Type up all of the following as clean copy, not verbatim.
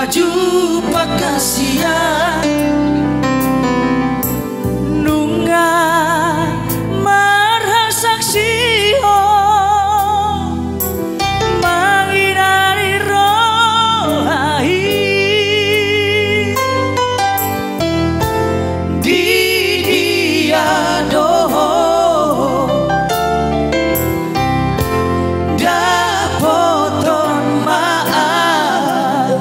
baju pakasia nunga marha saksio manginari rohai di dia doho dapoton maaf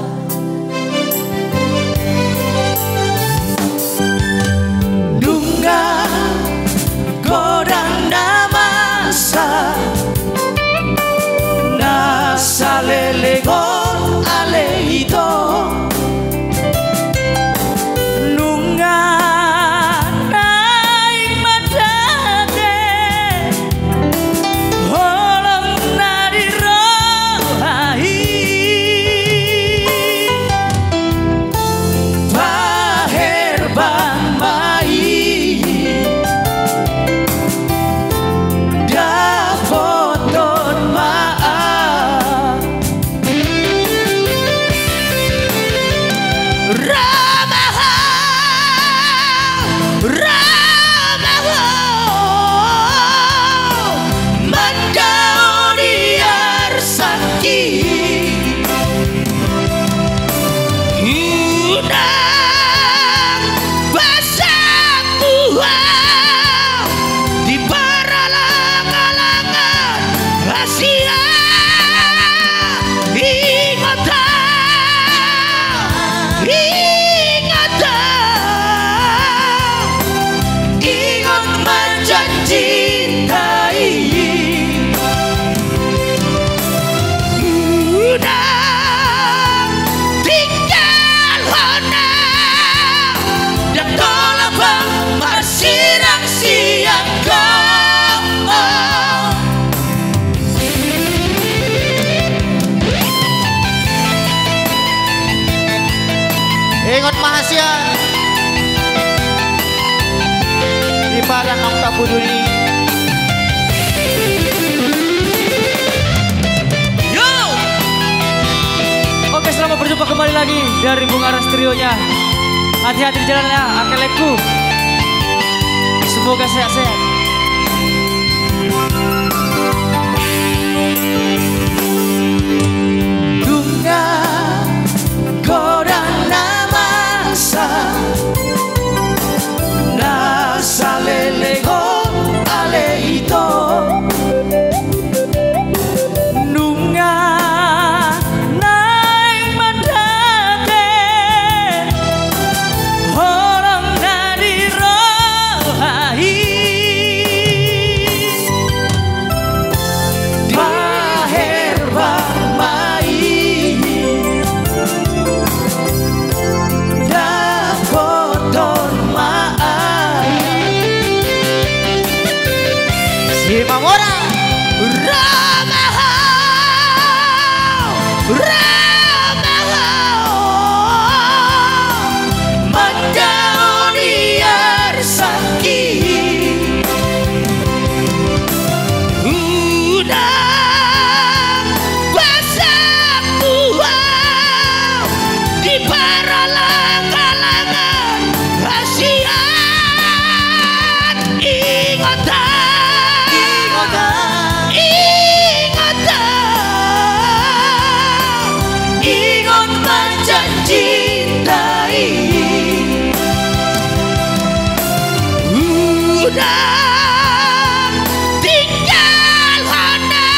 dunga godang namasa nasa lelegon aleito nunga naik madade holong nadi rohai paher bang mai dapoton maaf Ramaha Ramaha mandau diar sakit udang basah buah di paralang-alangan rahasia ingat menjanjikai udah tinggal hana dan tolak masirang siang kau Ingat mahasian di barang ang tabuduli. Yo! Oke, selamat berjumpa kembali lagi dari Bung Aras Trionya. Hati-hati di jalan ya, akelekku. Semoga sehat-sehat. Dunga godang namasa nasa lelegon aleito nunga naik madade holong nadi rohai paher bang mai dapoton maaf Si Mamora Ramaha Ramaha mandau diar sakit udang basah buah di paralang-alangan rahasian ingatan ingat menjanjikai udah tinggal hana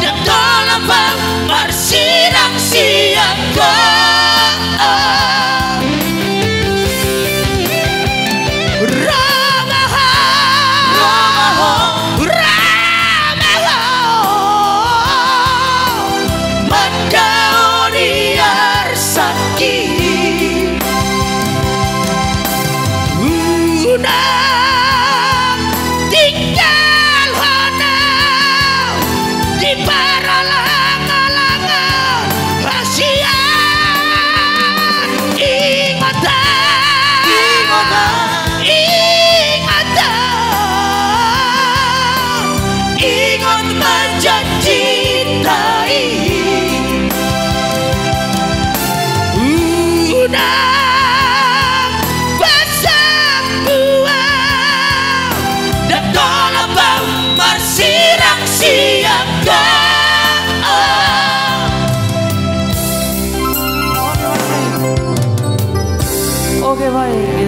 dan tolak bersirang siang kau Ramaha Ramaha mandau Oke baik.